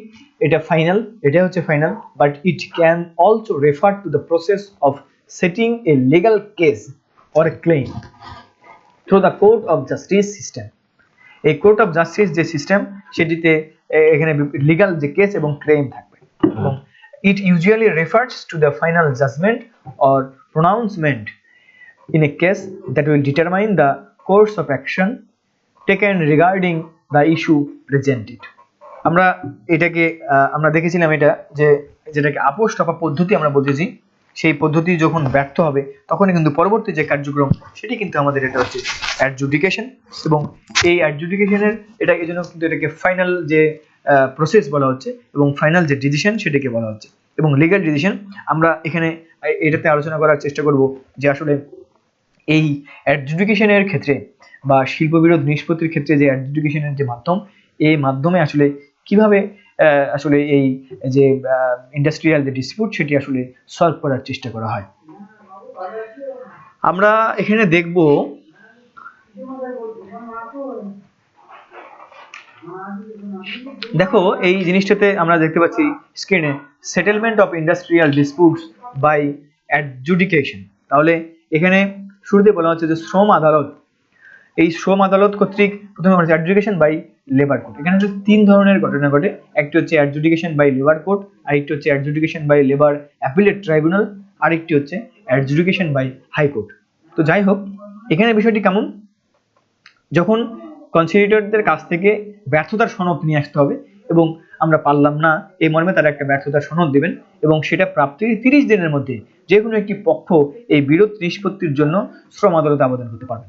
এটা ফাইনাল, এটা হচ্ছে final, but it can also refer to the process of setting a legal case or a claim through the court of justice system. এই কোর্ট অফ জাস্টিস যে system সেটিতে এখানে লিগ্যাল যে case এবং claim থাকবে এবং it usually refers to the final judgment or pronouncement in a case that will determine the course of action taken regarding the issue presented. আমরা এটাকে আমরা দেখেছিলাম এটা যে যেটাকে আপোষ টপা পদ্ধতি আমরা বলতেছি, সেই পদ্ধতি যখন ব্যর্থ হবে তখনই কিন্তু পরবর্তী যে কার্যক্রম সেটি কিন্তু আমাদের এটা হচ্ছে অ্যাডজুডিকেশন এবং এই অ্যাডজুডিকেশনের এটা এই জন্য কিন্তু এটাকে ফাইনাল যে প্রসেস বলা হচ্ছে এবং ফাইনাল যে ডিসিশন সেটাকে বলা হচ্ছে এবং লিগ্যাল ডিসিশন। আমরা এখানে এটাতে আলোচনা করার চেষ্টা করব যে আসলে এই অ্যাডজুডিকেশনের ক্ষেত্রে বা শিল্পবিরোধ নিষ্পত্তির ক্ষেত্রে যে অ্যাডজুডিকেশনের যে মাধ্যম, এই মাধ্যমে আসলে কিভাবে আসলে এই যে ইন্ডাস্ট্রিয়াল যে ডিসপিউট সেটি আসলে সলভ করার চেষ্টা করা হয়। আমরা এখানে দেখব দেখো এই জিনিসটাতে আমরা দেখতে পাচ্ছি স্ক্রিনে settlement of industrial disputes by adjudication. তাহলে এখানে শুরুতে বলা হচ্ছে যে শ্রম আদালত, এই শ্রম আদালত কর্তৃক প্রথমে হচ্ছে অ্যাডজুডিকেশন বাই লেবার কোর্ট। এখানে হচ্ছে তিন ধরনের ঘটনা ঘটে, একটি হচ্ছে অ্যাডজুডিকেশন বাই লেবার কোর্ট, আরেকটি হচ্ছে adjudication by labour appellate tribunal, আরেকটি হচ্ছে অ্যাডজুডিকেশন বাই হাইকোর্ট। তো যাই হোক এখানে বিষয়টি কেমন, যখন কনসিলিয়েটরদের কাছ থেকে ব্যর্থতার সনদ নিয়ে আসতে হবে এবং আমরা পারলাম না, এই মর্মে তারা একটা ব্যর্থতার সনদ দেবেন এবং সেটা প্রাপ্তির 30 দিনের মধ্যে যে কোনো একটি পক্ষ এই বিরোধ নিষ্পত্তির জন্য শ্রম আদালতে আবেদন করতে পারবে।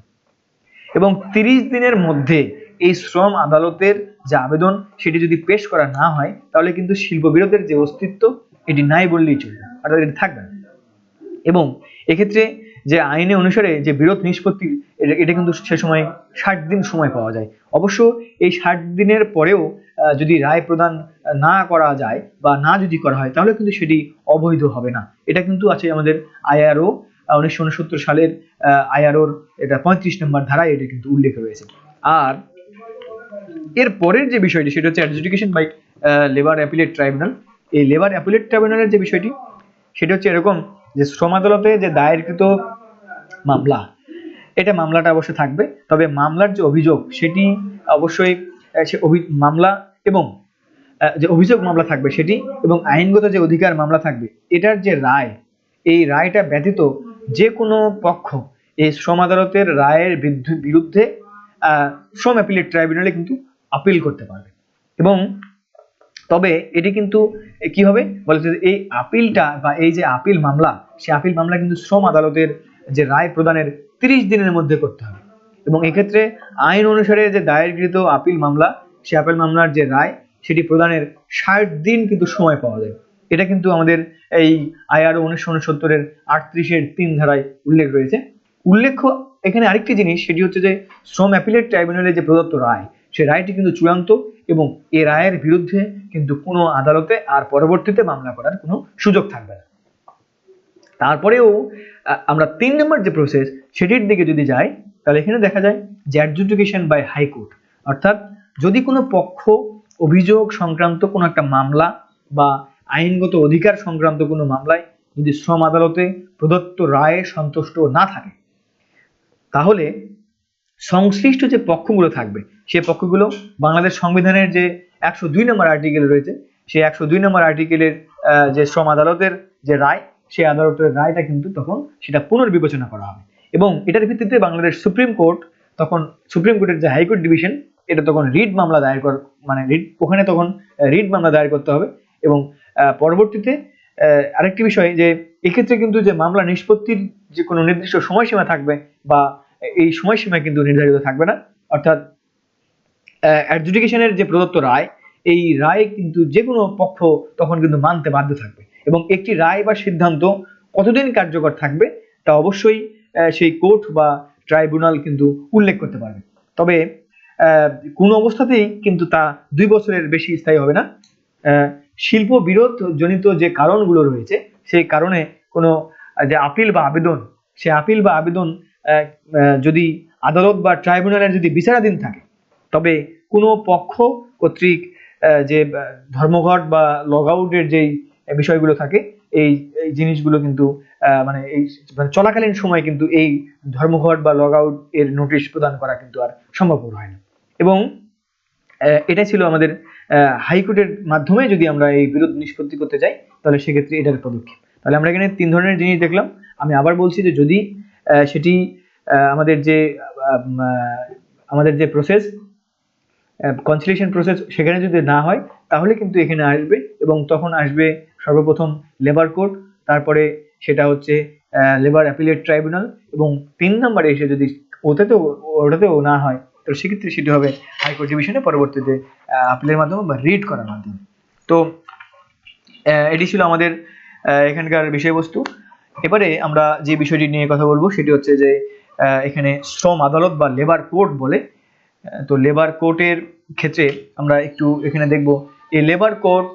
এবং 30 দিনের মধ্যে এই শ্রম আদালতের যে আবেদন সেটি যদি পেশ করা না হয় তাহলে কিন্তু শিল্প বিরোধের যে অস্তিত্ব এটি নাই বললেই চলবে, অর্থাৎ এটি থাকবে না। এবং এক্ষেত্রে যে আইনে অনুসারে যে বিরোধ নিষ্পত্তি এটা কিন্তু সে সময় 60 দিন সময় পাওয়া যায়। অবশ্য এই 60 দিনের পরেও যদি রায় প্রদান না করা যায় বা না যদি করা হয় তাহলে কিন্তু সেটি অবৈধ হবে না। এটা কিন্তু আছে আমাদের আইআরও 1969 সালের আইআরওর এটা 35 নম্বর ধারায় এটা কিন্তু উল্লেখ রয়েছে। আর এর পরের যে বিষয়টি সেটা হচ্ছে adjudication by labour appellate tribunal. এই লেবার অ্যাপিলেট ট্রাইব্যুনালের যে বিষয়টি সেটা হচ্ছে এরকম যে শ্রম আদালতে যে দায়েরকৃত মামলা, এটা মামলাটা অবশ্যই থাকবে, তবে মামলার যে অভিযোগ সেটি অবশ্যই সে মামলা এবং যে অভিযোগ মামলা থাকবে সেটি এবং আইনগত যে অধিকার মামলা থাকবে এটার যে রায়, এই রায়টা ব্যতীত যে কোনো পক্ষ এই শ্রম আদালতের রায়ের বিরুদ্ধে শ্রম অ্যাপিলেট ট্রাইব্যুনালে কিন্তু আপিল করতে পারবে। এবং তবে এটি কিন্তু কি হবে বলতে, এই আপিলটা বা এই যে আপিল মামলা, সেই আপিল মামলা কিন্তু শ্রম আদালতের যে রায় প্রদানের 30 দিনের মধ্যে করতে হবে। এবং এক্ষেত্রে আইন অনুসারে যে দায়েরকৃত আপিল মামলা, সেই আপিল মামলার যে রায় সেটি প্রদানের 60 দিন কিন্তু সময় পাওয়া যায়। এটা কিন্তু আমাদের এই আইআরও 1969-এর 38-এর 3 ধারায় উল্লেখ রয়েছে। উল্লেখ্য এখানে আরেকটি জিনিস, সেটি হচ্ছে যে শ্রম অ্যাপিলেট ট্রাইব্যুনালের যে প্রদত্ত রায়, সেই রায়টি কিন্তু চূড়ান্ত এবং এই রায়ের বিরুদ্ধে কিন্তু কোনো আদালতে আর পরবর্তীতে মামলা করার কোনো সুযোগ থাকবে না। তারপরেও আমরা 3 নম্বর যে প্রসেস সেটির দিকে যদি যাই তাহলে এখানে দেখা যায় যে অ্যাডজুডিকেশন বাই হাইকোর্ট, অর্থাৎ যদি কোনো পক্ষ অভিযোগ সংক্রান্ত কোনো একটা মামলা বা আইনগত অধিকার সংক্রান্ত কোনো মামলায় যদি শ্রম আদালতে প্রদত্ত রায়ে সন্তুষ্ট না থাকে তাহলে সংশ্লিষ্ট যে পক্ষগুলো থাকবে সেই পক্ষগুলো বাংলাদেশ সংবিধানের যে 102 নম্বর আর্টিকেল রয়েছে, সেই 102 নম্বর আর্টিকেলের যে শ্রম আদালতের যে রায়, সেই আদালতের রায়টা কিন্তু তখন সেটা পুনর্বিবেচনা করা হবে। এবং এটার ভিত্তিতে বাংলাদেশ সুপ্রিম কোর্ট তখন, সুপ্রিম কোর্টের যে হাইকোর্ট ডিভিশন, এটা তখন রিট মামলা দায়ের ওখানে তখন রিট মামলা দায়ের করতে হবে। এবং পরবর্তীতে আরেকটি বিষয় যে এক্ষেত্রে কিন্তু যে মামলা নিষ্পত্তির যে কোনো নির্দিষ্ট সময়সীমা থাকবে বা এই সময়সীমা কিন্তু নির্ধারিত থাকবে না, অর্থাৎ অ্যাডজুডিকেশনের যে প্রদত্ত রায়, এই রায় কিন্তু যে কোনো পক্ষ তখন কিন্তু মানতে বাধ্য থাকবে। এবং একটি রায় বা সিদ্ধান্ত কতদিন কার্যকর থাকবে তা অবশ্যই সেই কোর্ট বা ট্রাইব্যুনাল কিন্তু উল্লেখ করতে পারবে। তবে কোনো অবস্থাতেই কিন্তু তা 2 বছরের বেশি স্থায়ী হবে না। শিল্প বিরোধ জনিত যে কারণগুলো রয়েছে সেই কারণে কোনো যে আপিল বা আবেদন, সে আপিল বা আবেদন যদি আদালত বা ট্রাইব্যুনালের যদি বিচারাধীন থাকে তবে কোনো পক্ষ কর্তৃক যে ধর্মঘট বা লগ আউটের যেই বিষয়গুলো থাকে এই জিনিসগুলো কিন্তু মানে এই চলাকালীন সময় কিন্তু এই ধর্মঘট বা লগ আউট এর নোটিশ প্রদান করা কিন্তু আর সম্ভবপর হয় না। এবং এটা ছিল আমাদের হাইকোর্টের মাধ্যমে যদি আমরা এই বিরোধ নিষ্পত্তি করতে যাই তাহলে সেক্ষেত্রে এটার পদক্ষেপ। তাহলে আমরা এখানে 3 ধরনের জিনিস দেখলাম। আমি আবার বলছি যে যদি সেটি আমাদের যে প্রসেস কনসিলিয়েশন প্রসেস সেখানে যদি না হয় তাহলে কিন্তু এখানে আসবে এবং তখন আসবে সর্বপ্রথম লেবার কোর্ট, তারপরে সেটা হচ্ছে লেবার অ্যাপিলেট ট্রাইব্যুনাল এবং 3 নম্বরে এসে যদি ওটাতেও না হয় তো সেক্ষেত্রে সেটি হবে হাইকোর্ট ডিভিশনে পরবর্তীতে আপিলের মাধ্যমে বা রিট করার মাধ্যমে। তো এটি ছিল আমাদের এখানকার বিষয়বস্তু। এবারে আমরা যে বিষয়টি নিয়ে কথা বলবো সেটি হচ্ছে যে এখানে শ্রম আদালত বা লেবার কোর্ট বলে। তো লেবার কোর্টের ক্ষেত্রে আমরা একটু এখানে দেখব এই লেবার কোর্ট,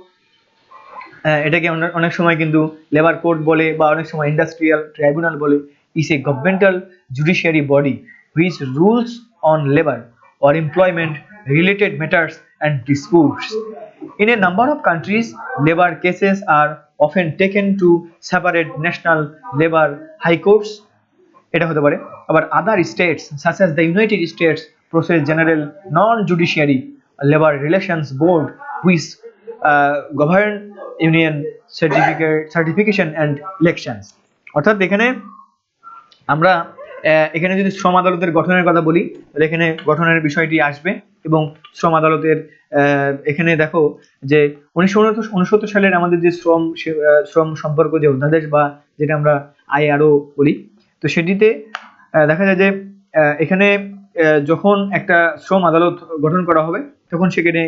এটাকে অনেক সময় কিন্তু লেবার কোর্ট বলে বা অনেক সময় ইন্ডাস্ট্রিয়াল ট্রাইব্যুনাল বলে, is a governmental judiciary body which rules on labor or employment related matters and disputes. In a number of countries, labor cases are often taken to separate national labor high courts. এটা হতে পারে আবার other states such as the United States process general non-judiciary labor relations board which govern union certification and elections. অর্থাৎ এখানে আমরা এখানে যদি শ্রম আদালতের গঠনের কথা বলি তাহলে এখানে গঠনের বিষয়টি আসবে এবং শ্রম আদালতের এখানে দেখো যে 1969 সালের আমাদের যে শ্রম সম্পর্ক যে অধ্যাদেশ বা যেটা আমরা আইআরও বলি, তো সেটিতে দেখা যায় যে এখানে যখন একটা শ্রম আদালত গঠন করা হবে তখন সেখানে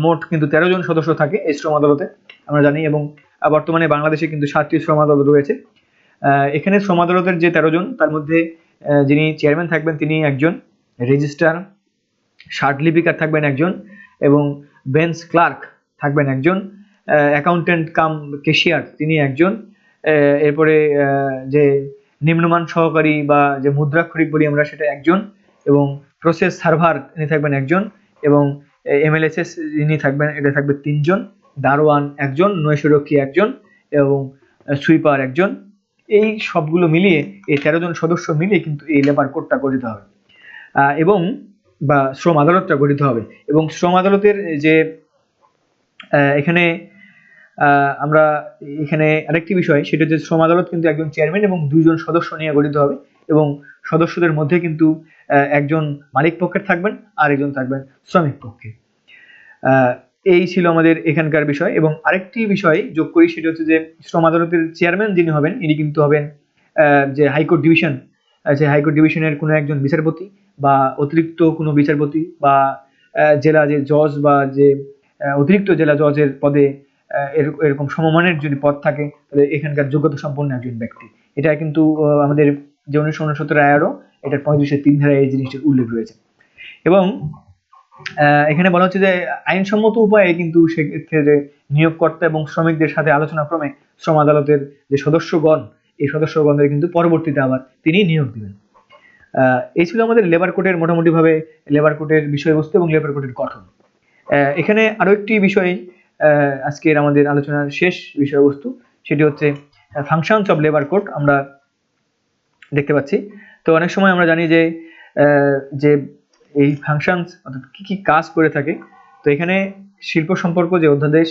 মোট কিন্তু 13 জন সদস্য থাকে এই শ্রম আদালতে আমরা জানি, এবং বর্তমানে বাংলাদেশে কিন্তু 7টি শ্রম আদালত রয়েছে। এখানে শ্রম আদালতের যে 13 জন তার মধ্যে যিনি চেয়ারম্যান থাকবেন তিনি একজন, রেজিস্ট্রার লিপিকার থাকবেন একজন, এবং বেঞ্চ ক্লার্ক থাকবেন একজন, অ্যাকাউন্টেন্ট কাম ক্যাশিয়ার তিনি একজন, এরপরে যে নিম্নমান সহকারী বা যে মুদ্রাক্ষরিক বলি আমরা সেটা একজন, এবং প্রসেস সার্ভার তিনি থাকবেন একজন, এবং এমএলএসএস যিনি থাকবেন এটা থাকবে 3 জন, দারোয়ান একজন, নৈশরক্ষী একজন এবং সুইপার একজন। এই সবগুলো মিলিয়ে এই 13 জন সদস্য মিলিয়ে কিন্তু এই লেবার কোডটা গঠিত হবে এবং বা শ্রম আদালতটা গঠিত হবে। এবং শ্রম আদালতের যে এখানে আমরা এখানে আরেকটি বিষয় সেটা হচ্ছে শ্রম আদালত কিন্তু একজন চেয়ারম্যান এবং 2 জন সদস্য নিয়ে গঠিত হবে, এবং সদস্যদের মধ্যে কিন্তু একজন মালিক পক্ষের থাকবেন আর একজন থাকবেন শ্রমিক পক্ষে। এই ছিল আমাদের এখানকার বিষয়। এবং আরেকটি বিষয় যোগ করি সেটা হচ্ছে যে শ্রম আদালতের চেয়ারম্যান যিনি হবেন ইনি কিন্তু হবেন যে হাইকোর্ট ডিভিশন, যে হাইকোর্ট ডিভিশনের কোনো একজন বিচারপতি বা অতিরিক্ত কোনো বিচারপতি বা জেলা যে জজ বা যে অতিরিক্ত জেলা জজের পদে এরকম সমমানের যদি পদ থাকে তাহলে এখানকার যোগ্যতা সম্পন্ন একজন ব্যক্তি। এটা কিন্তু আমাদের যে 1969 আইআরও এটার 35-3 ধারায় এই জিনিসটির উল্লেখ রয়েছে। এবং এখানে বলা হচ্ছে যে আইনসম্মত উপায়ে কিন্তু সেক্ষেত্রে নিয়োগকর্তা এবং শ্রমিকদের সাথে আলোচনা ক্রমে শ্রম আদালতের যে সদস্যগণ এই সদস্যগণদের কিন্তু পরবর্তীতে আবার তিনি নিয়োগ দিবেন। এই ছিল আমাদের লেবার কোডের মোটামুটি ভাবে লেবার কোডের বিষয়বস্তু এবং লেবার কোডের গঠন। এখানে আরো একটি বিষয় আজকের আমাদের আলোচনার শেষ বিষয়বস্তু সেটি হচ্ছে ফাংশনস অফ লেবার কোড আমরা দেখতে পাচ্ছি। তো অনেক সময় আমরা জানি যে যে এই ফাংশনস অর্থাৎ কি কি কাজ করে থাকে। তো এখানে শিল্প সম্পর্ক যে অধ্যাদেশ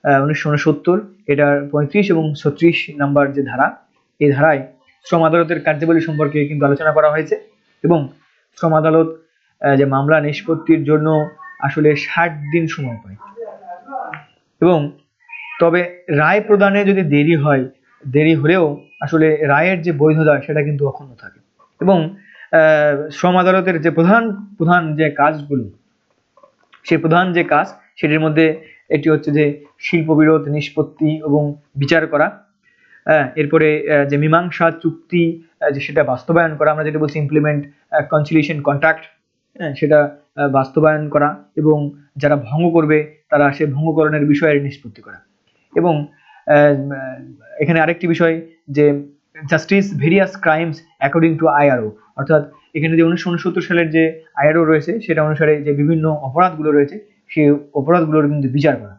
1969 এটার 35 এবং 36 নাম্বার যে ধারা, এই ধারায় শ্রম আদালতের কার্যাবলী সম্পর্কে কিন্তু আলোচনা করা হয়েছে এবং শ্রম আদালত যে মামলা নিষ্পত্তির জন্য আসলে 60 দিন সময় পায়, এবং তবে রায় প্রদানে যদি দেরি হলেও আসলে রায়ের যে বৈধতা সেটা কিন্তু অক্ষুণ্ণ থাকে। এবং শ্রম আদালতের যে প্রধান যে কাজগুলো, সেই প্রধান যে কাজ সেটির মধ্যে একটি হচ্ছে যে শিল্প বিরোধ নিষ্পত্তি এবং বিচার করা, এরপরে যে মীমাংসা চুক্তি যে সেটা বাস্তবায়ন করা, আমরা যেটা বলছি ইমপ্লিমেন্ট কনসিলিয়েশন কন্ট্রাক্ট, সেটা বাস্তবায়ন করা, এবং যারা ভঙ্গ করবে তারা সে ভঙ্গকরণের বিষয়ে নিষ্পত্তি করা। এবং এখানে আরেকটি বিষয় যে justice various crimes according to IRO, অর্থাৎ এখানে যে 1969 সালের যে আইআরও রয়েছে সেটা অনুসারে যে বিভিন্ন অপরাধগুলো রয়েছে সেই অপরাধগুলোর কিন্তু বিচার করা।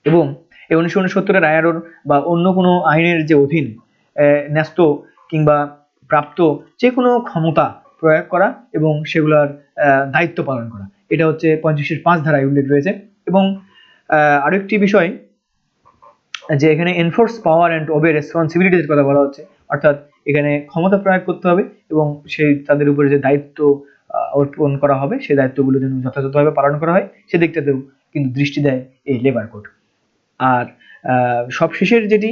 এবং এই 1969 আইআরওর বা অন্য কোনো আইনের যে অধীন ন্যস্ত কিংবা প্রাপ্ত যে কোনো ক্ষমতা প্রয়োগ করা এবং সেগুলোর দায়িত্ব পালন করা, এটা হচ্ছে 35-5 ধারায় উল্লেখ রয়েছে। এবং আরেকটি বিষয় যে এখানে এনফোর্স পাওয়ার অ্যান্ড ওবে রেসপন্সিবিলিটির কথা বলা হচ্ছে, অর্থাৎ এখানে ক্ষমতা প্রয়োগ করতে হবে এবং সেই তাদের উপরে যে দায়িত্ব অর্পণ করা হবে সেই দায়িত্বগুলো যেন যথাযথভাবে পালন করা হয় সেদিকটাতেও কিন্তু দৃষ্টি দেয় এই লেবার কোড। আর সবশেষের যেটি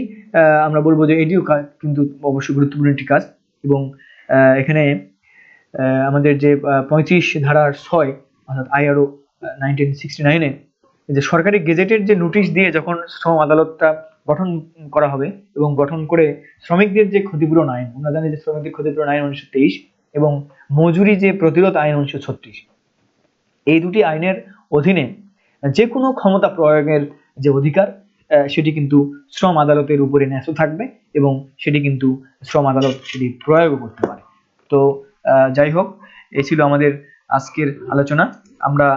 আমরা বলবো যে এটিও কিন্তু অবশ্যই গুরুত্বপূর্ণ একটি কাজ। এবং এখানে আমাদের যে 35 ধারার 6 অর্থাৎ আইআরও 1969-এ যে সরকারি গেজেটের যে নোটিশ দিয়ে যখন শ্রম আদালতটা গঠন করা হবে এবং গঠন করে শ্রমিকদের যে ক্ষতিপূরণ আইন, আমরা জানি যে শ্রমিকদের ক্ষতিপূরণ আইন 1923 এবং মজুরি যে প্রতিরোধ আইন 1936, এই দুটি আইনের অধীনে যে কোনো ক্ষমতা প্রয়োগের যে অধিকার সেটি কিন্তু শ্রম আদালতের উপরে ন্যস্ত থাকবে এবং সেটি কিন্তু শ্রম আদালত সেটি প্রয়োগ করতে পারে। তো যাই হোক, এই ছিল আমাদের আজকের আলোচনা। আমরা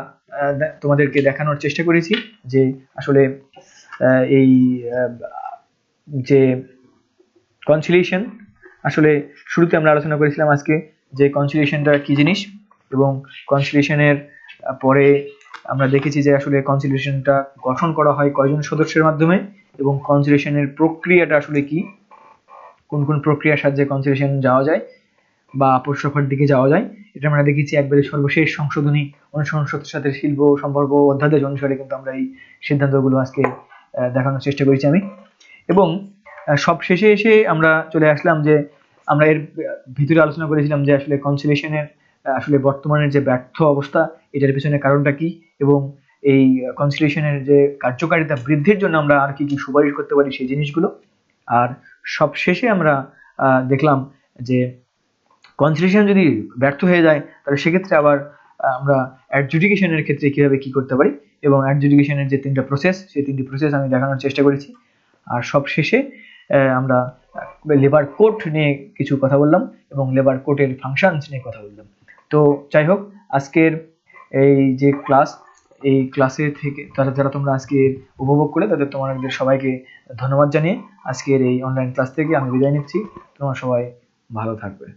তোমাদেরকে দেখানোর চেষ্টা করেছি যে আসলে এই যে কনসিলিয়েশন, আসলে শুরুতে আমরা আলোচনা করেছিলাম আজকে যে কনসিলিয়েশনটা কি জিনিস, এবং কনসিলিয়েশনের পরে আমরা দেখেছি যে আসলে কনসিলিয়েশনটা গঠন করা হয় কয়জন সদস্যের মাধ্যমে এবং কনসিলিয়েশনের প্রক্রিয়াটা আসলে কি, কোন কোন প্রক্রিয়ার সাহায্যে কনসিলিয়েশন যাওয়া যায়, বা আপোষরফার দিকে যাওয়া যায়। এটা আমরা দেখেছি একবারে সর্বশেষ সংশোধনী 1969 শিল্প সম্পর্ক অধ্যাদেশ অনুসারে কিন্তু আমরা এই সিদ্ধান্তগুলো আজকে দেখানোর চেষ্টা করেছি আমি। এবং সব শেষে এসে আমরা চলে আসলাম যে আমরা এর ভিতরে আলোচনা করেছিলাম যে আসলে কনসিলিয়েশনের আসলে বর্তমানের যে ব্যর্থ অবস্থা, এটার পিছনে কারণটা কি, এবং এই কনসিলিয়েশনের যে কার্যকারিতা বৃদ্ধির জন্য আমরা আর কি কি সুপারিশ করতে পারি সেই জিনিসগুলো। আর সব শেষে আমরা দেখলাম যে কনসিলিয়েশন যদি ব্যর্থ হয়ে যায় তাহলে সেক্ষেত্রে আবার আমরা অ্যাডজুডিকেশনের ক্ষেত্রে কিভাবে কি করতে পারি, এবং অ্যাডজুডিকেশনের যে 3টা প্রসেস, সেই 3টি প্রসেস আমি দেখানোর চেষ্টা করেছি। আর সব শেষে আমরা লেবার কোড নিয়ে কিছু কথা বললাম এবং লেবার কোডের ফাংশনস নিয়ে কথা বললাম। তো যাই হোক, আজকের এই যে ক্লাস, এই ক্লাসে থেকে যারা তোমরা আজকে উপভোগ করে তাদের তোমাদের সবাইকে ধন্যবাদ জানিয়ে আজকের এই অনলাইন ক্লাস থেকে আমি বিদায় নিচ্ছি। তোমরা সবাই ভালো থাকবে।